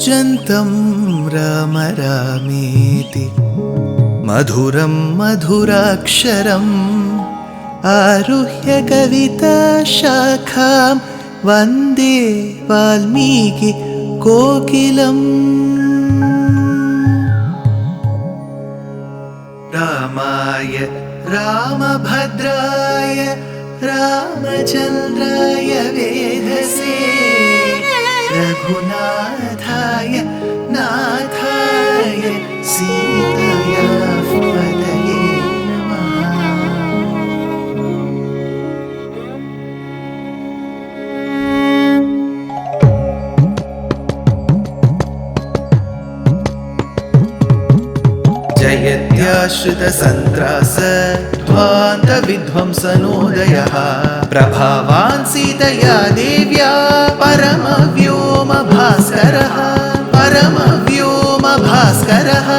कूजन्तं राम रामेति मधुरं मधुराक्षरम् आरुह्य कविताशाखां वन्दे वाल्मीकि कोकिलम्। रामाय रामभद्राय रामचन्द्राय वेधसे रघुनाथाय नाथाय सीताया पतये नमः। जयत्याश्रितसन्त्रास ध्वान्तविध्वंसनोदयः प्रभावान् सीतया देव्या परमव्योमभास्करः परमव्योमभास्करः।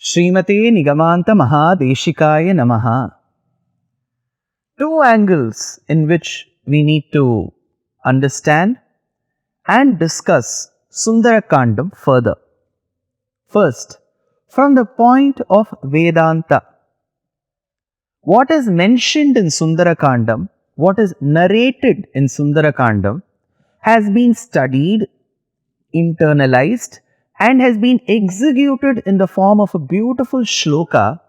श्रीमते निगमान्त महादेशिकाय नमः। Two angles in which we need to understand and discuss Sundara Kandam further. First, from the point of Vedanta, what is mentioned in Sundara Kandam, what is narrated in Sundara Kandam, has been studied, internalized, and has been executed in the form of a beautiful shloka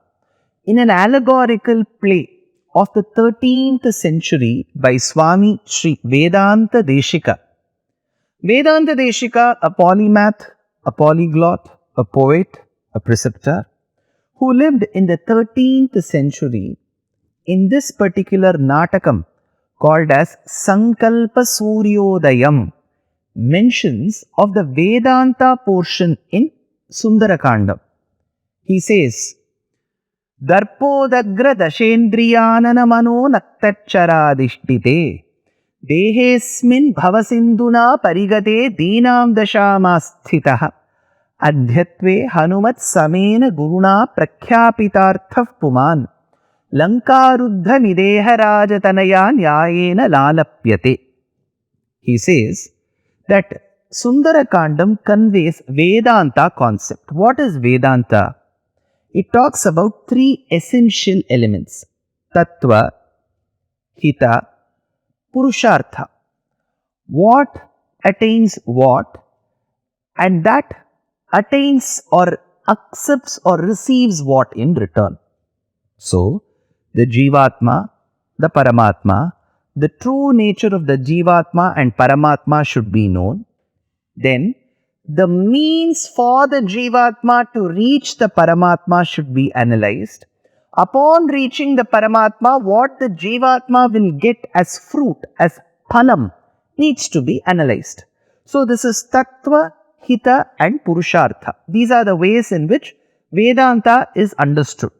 in an allegorical play of the 13th century by Swami Sri Vedanta Deshika. Vedanta Deshika, a polymath, a polyglot, a poet, a preceptor, who lived in the 13th century, in this particular natakam called as Sankalpa Suryodayam, mentions of the Vedanta portion in Sundara Kandam. He says, Darpodagra dashendriyanana mano naktaccharadishtite dehesmin bhavasinduna parigate deenam dashamasthitah adhyatve hanumat samena guruna prakhyapitarthah puman lankaruddha nideha rajatanaya nyayena lalapyate. He says that Sundara Kandam conveys Vedanta concept. What is Vedanta? It talks about three essential elements: Tattva, Hita, Purushartha. What attains what, and that attains or accepts or receives what in return. So, the Jivatma, the Paramatma, the true nature of the Jivatma and Paramatma should be known. Then, the means for the Jivatma to reach the Paramatma should be analyzed. Upon reaching the Paramatma, what the Jivatma will get as fruit, as phalam, needs to be analyzed. So, this is Tattva, Hita and Purushartha. These are the ways in which Vedanta is understood.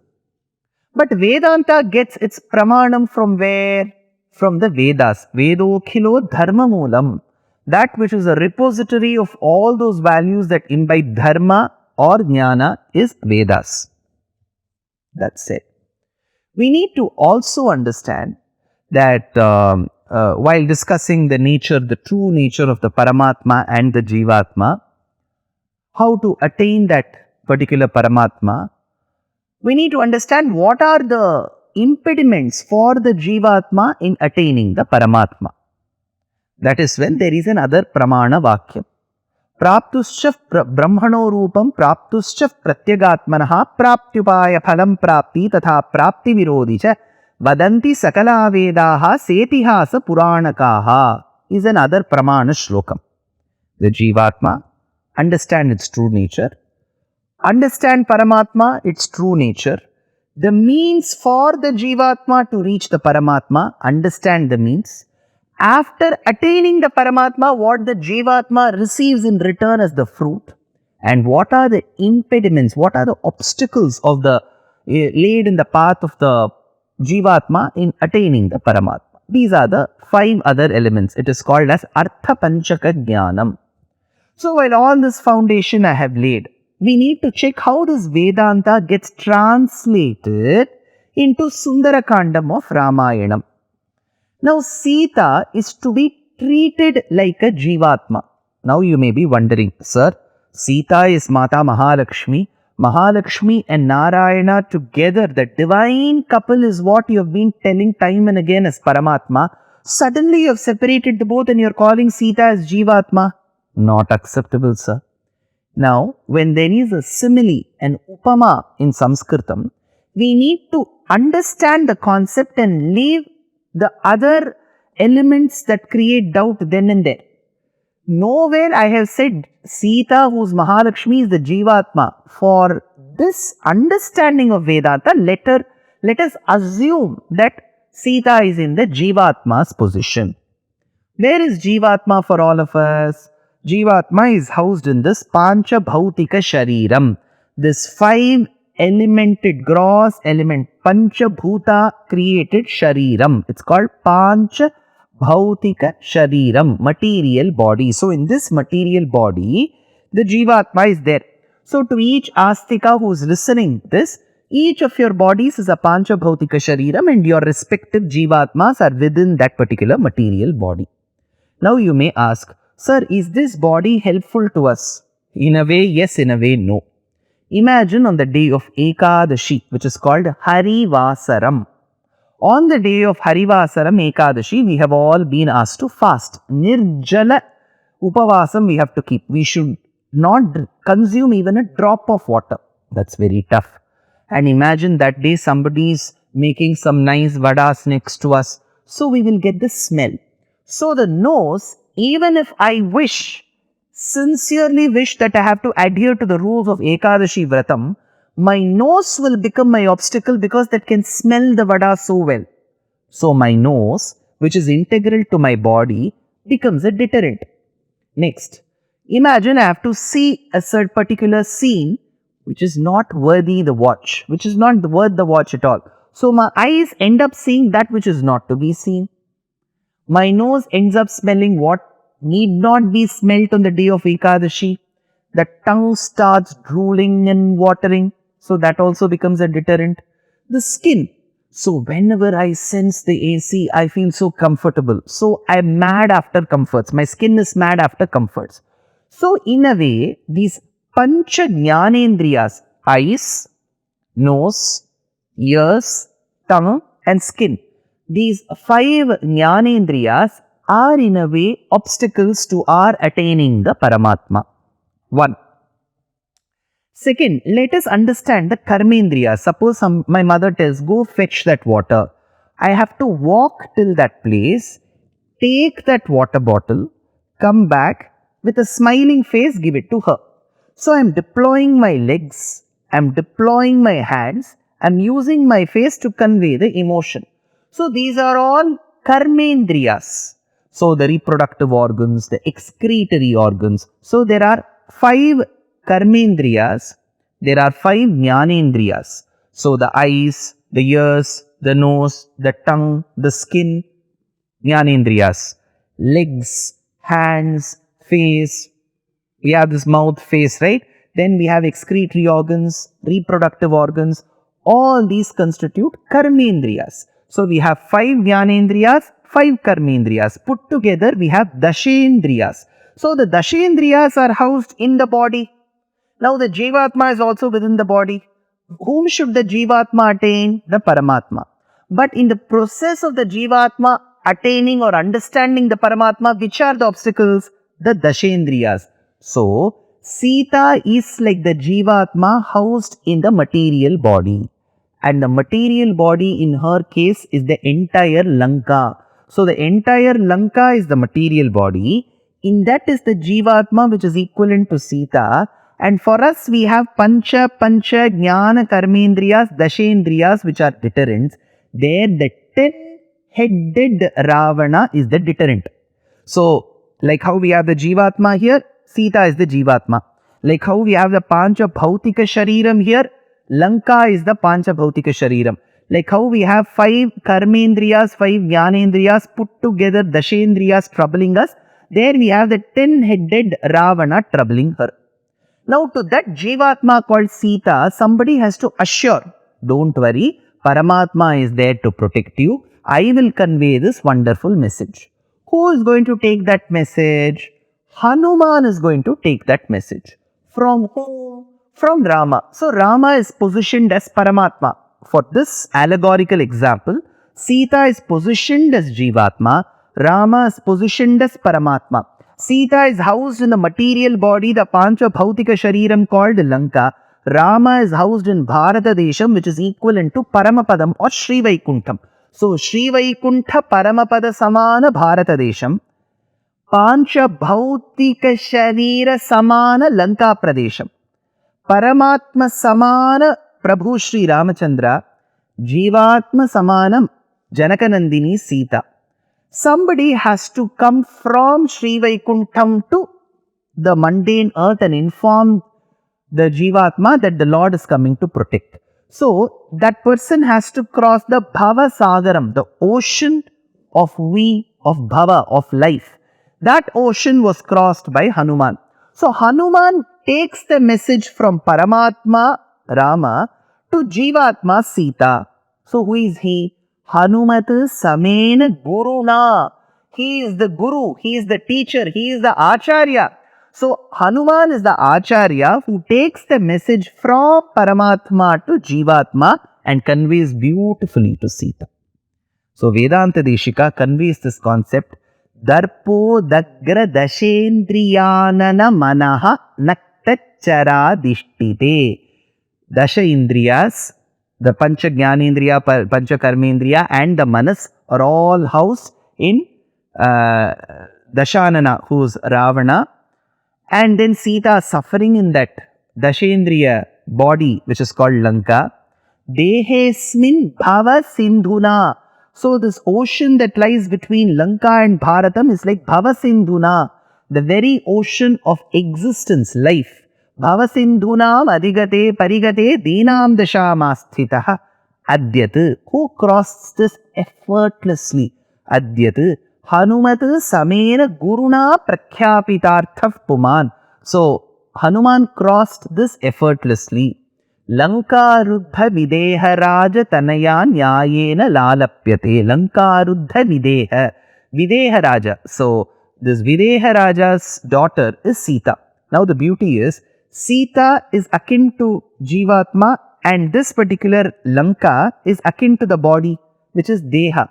But Vedanta gets its pramanam from where? From the Vedas. Vedokhilo dharma moolam. That which is a repository of all those values that imbibe dharma or jnana is Vedas. That's it. We need to also understand that while discussing the nature, the true nature of the Paramatma and the Jivatma, how to attain that particular Paramatma, we need to understand what are the impediments for the Jivatma in attaining the Paramatma. That is when there is another pramana vakyam. Praptuscha brahmano rupam praptuscha pratyagatmanaha praptyupaya phalam prapti tatha prapti virodhicha vadanti sakala vedaha setihasa puranakaha is another pramana shlokam. The Jivatma, understand its true nature, understand Paramatma, its true nature, the means for the Jivatma to reach the Paramatma, understand the means. After attaining the Paramatma, what the Jivatma receives in return as the fruit, and what are the impediments, what are the obstacles of the laid in the path of the Jivatma in attaining the Paramatma. These are the 5 other elements. It is called as Artha Panchaka Jnanam. So while all this foundation I have laid, we need to check how this Vedanta gets translated into Sundara Kandam of Ramayanam. Now, Sita is to be treated like a Jivatma. Now, you may be wondering, sir, Sita is Mata Mahalakshmi. Mahalakshmi and Narayana together, the divine couple, is what you have been telling time and again as Paramatma. Suddenly, you have separated the both and you are calling Sita as Jivatma. Not acceptable, sir. Now, when there is a simile, an upama in Sanskritam, we need to understand the concept and leave the other elements that create doubt then and there. Nowhere I have said Sita, whose Mahalakshmi is the Jivatma. For this understanding of Vedanta, let us assume that Sita is in the Jivatma's position. Where is Jivatma for all of us? Jivatma is housed in this Pancha Bhautika Shariram. This 5 elemented gross element Pancha Bhuta created Shariram. It's called Pancha Bhautika Shariram, material body. So in this material body, the Jivatma is there. So to each Astika who is listening this, each of your bodies is a Pancha Bhautika Shariram and your respective Jivatmas are within that particular material body. Now you may ask, sir, is this body helpful to us? In a way, yes, in a way, no. Imagine on the day of Ekadashi, which is called Harivasaram. On the day of Harivasaram, Ekadashi, we have all been asked to fast. Nirjala Upavasam we have to keep. We should not consume even a drop of water. That's very tough. And imagine that day somebody is making some nice vadas next to us. So we will get the smell. So the nose, even if I sincerely wish that I have to adhere to the rules of Ekadashi Vratam, my nose will become my obstacle because that can smell the vada so well. So my nose, which is integral to my body, becomes a deterrent. Next, imagine I have to see a certain particular scene which is not worthy the watch, which is not worth the watch at all. So my eyes end up seeing that which is not to be seen. My nose ends up smelling what need not be smelt on the day of Ekadashi. The tongue starts drooling and watering. So that also becomes a deterrent. The skin. So whenever I sense the AC, I feel so comfortable. So I'm mad after comforts. My skin is mad after comforts. So in a way, these Pancha Jnanendriyas, eyes, nose, ears, tongue and skin. These 5 Jnanendriyas are in a way obstacles to our attaining the Paramatma. 1. Second, let us understand the Karmendriyas. Suppose my mother tells, go fetch that water. I have to walk till that place, take that water bottle, come back with a smiling face, give it to her. So I am deploying my legs, I am deploying my hands, I am using my face to convey the emotion. So these are all Karmendriyas. So the reproductive organs, the excretory organs. So there are 5 Karmendriyas, there are 5 Jnanendriyas. So the eyes, the ears, the nose, the tongue, the skin, Jnanendriyas. Legs, hands, face, we have this mouth, face, right? Then we have excretory organs, reproductive organs. All these constitute Karmendriyas. So we have 5 Jnanendriyas, 5 Karmendriyas. Put together we have Dashendriyas. So the Dashendriyas are housed in the body. Now the Jivatma is also within the body. Whom should the Jivatma attain? The Paramatma. But in the process of the Jivatma attaining or understanding the Paramatma, which are the obstacles? The Dashendriyas. So Sita is like the Jivatma housed in the material body. And the material body in her case is the entire Lanka. So the entire Lanka is the material body. In that is the Jivatma which is equivalent to Sita. And for us we have Pancha, Jnana, Karmendriyas, Dashendriyas which are deterrents. There the 10-headed Ravana is the deterrent. So like how we have the Jivatma here, Sita is the Jivatma. Like how we have the Pancha Bhautika Shariram here, Lanka is the Pancha Bhautika Shariram. Like how we have 5 Karmendriyas, 5 Jnanendriyas put together, Dashendriyas troubling us. There we have the 10-headed Ravana troubling her. Now to that Jivatma called Sita, somebody has to assure, don't worry, Paramatma is there to protect you. I will convey this wonderful message. Who is going to take that message? Hanuman is going to take that message. From whom? From Rama. So Rama is positioned as Paramatma. For this allegorical example, Sita is positioned as Jivatma, Rama is positioned as Paramatma. Sita is housed in the material body, the Pancha Bhautika Shariram called Lanka. Rama is housed in Bharata Desham, which is equivalent to Paramapadam or Sri Vaikuntham. So, Sri Vaikuntha Paramapada Samana Bharata Desham, Pancha Bhautika Sharira Samana Lanka Pradesham, Paramatma Samana Prabhu Sri Ramachandra, Jivatma Samanam Janakanandini Sita. Somebody has to come from Sri Vaikuntham to the mundane earth and inform the Jivatma that the Lord is coming to protect. So, that person has to cross the Bhava Sagaram, the ocean of Bhava, of life. That ocean was crossed by Hanuman. So, Hanuman takes the message from Paramatma Rama to Jivatma Sita. So, who is he? Hanumat Samena Guruna. He is the Guru, he is the teacher, he is the Acharya. So, Hanuman is the Acharya who takes the message from Paramatma to Jivatma and conveys beautifully to Sita. So, Vedanta Deshika conveys this concept, Darpo Dagra Dashendriyanana Manaha Naktachara Dishtite. Dasha Indriyas, the Pancha Jnanendriya, Pancha Karmendriya and the Manas are all housed in Dashanana, who is Ravana. And then Sita suffering in that Dashendriya body, which is called Lanka. Dehesmin Bhava Sindhuna. So this ocean that lies between Lanka and Bharatam is like Bhava Sindhuna, the very ocean of existence, life. Bhavasindhunam adhigate parigate dinam dashamasthitaha adyat. Who crossed this effortlessly? Adyat. Hanumat samena guruna prakhyapitarthaf puman. So, Hanuman crossed this effortlessly. Lankaruddha videha raja tanaya nyayena lalapyate. Lankaruddha videha. Videha raja. So, this Videha Raja's daughter is Sita. Now, the beauty is, Sita is akin to Jivatma and this particular Lanka is akin to the body, which is Deha.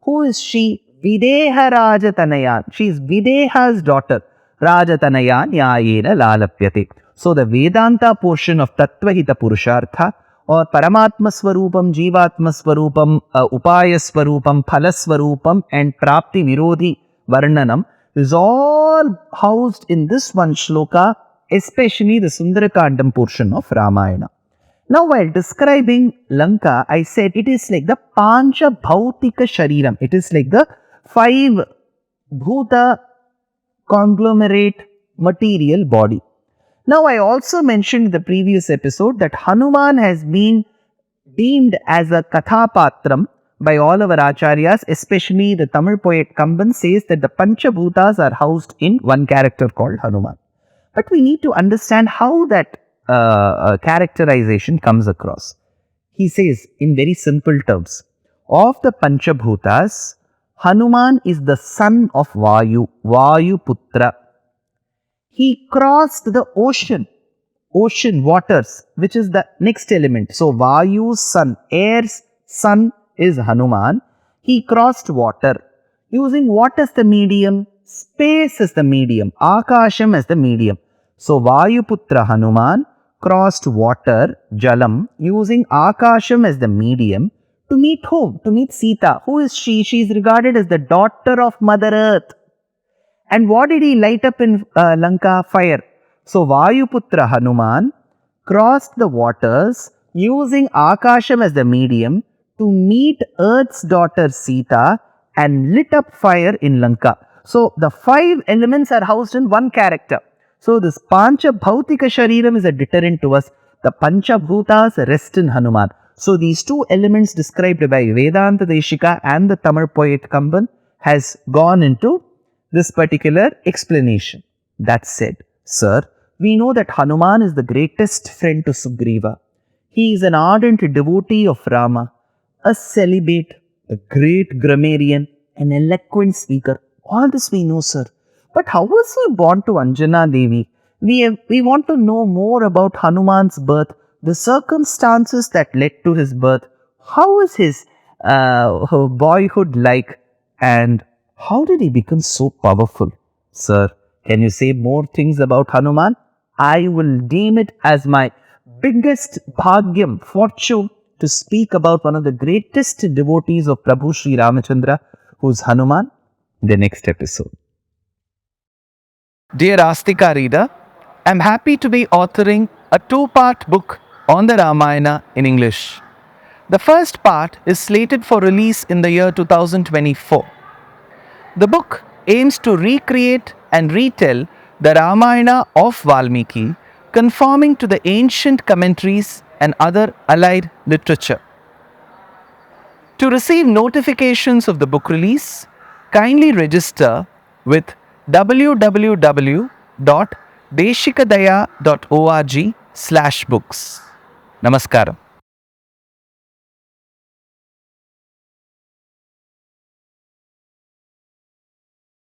Who is she? Videha Rajatanayan. She is Videha's daughter. Rajatanayan Nyayena Lalapyate. So the Vedanta portion of Tattvahita Purushartha or Paramatma Swarupam, Jivatma Swarupam, Upaya Swarupam, Phala Swarupam and Prapti Virodhi Varnanam is all housed in this one shloka, especially the Sundara Kandam portion of Ramayana. Now, while describing Lanka, I said it is like the Pancha Bhautika Shariram. It is like the 5 Bhuta conglomerate material body. Now, I also mentioned in the previous episode that Hanuman has been deemed as a Kathapatram by all our Acharyas, especially the Tamil poet Kamban says that the Panchabhutas are housed in one character called Hanuman. But we need to understand how that characterization comes across. He says in very simple terms, of the Panchabhutas, Hanuman is the son of Vayu, Vayu Putra. He crossed the ocean waters, which is the next element. So, Vayu's son, air's son is Hanuman. He crossed water. Using what as the medium? Space as the medium. Akasham as the medium. So, Vayuputra Hanuman crossed water, Jalam, using Akasham as the medium to meet whom? To meet Sita. Who is she? She is regarded as the daughter of Mother Earth. And what did he light up in Lanka? Fire. So, Vayuputra Hanuman crossed the waters using Akasham as the medium to meet Earth's daughter Sita and lit up fire in Lanka. So, the 5 elements are housed in one character. So, this Pancha Bhautika Shariram is a deterrent to us. The Pancha Bhutas rest in Hanuman. So, these 2 elements described by Vedanta Deshika and the Tamil poet Kamban has gone into this particular explanation. That said, sir, we know that Hanuman is the greatest friend to Sugriva. He is an ardent devotee of Rama, a celibate, a great grammarian, an eloquent speaker. All this we know, sir. But how was he born to Anjana Devi? We want to know more about Hanuman's birth, the circumstances that led to his birth. How was his boyhood like? And how did he become so powerful? Sir, can you say more things about Hanuman? I will deem it as my biggest bhagyam, fortune, to speak about one of the greatest devotees of Prabhu Sri Ramachandra, who's Hanuman, in the next episode. Dear Astika reader, I'm happy to be authoring a two-part book on the Ramayana in English. The first part is slated for release in the year 2024. The book aims to recreate and retell the Ramayana of Valmiki, conforming to the ancient commentaries and other allied literature. To receive notifications of the book release, kindly register with www.deshikadaya.org/books. Namaskaram.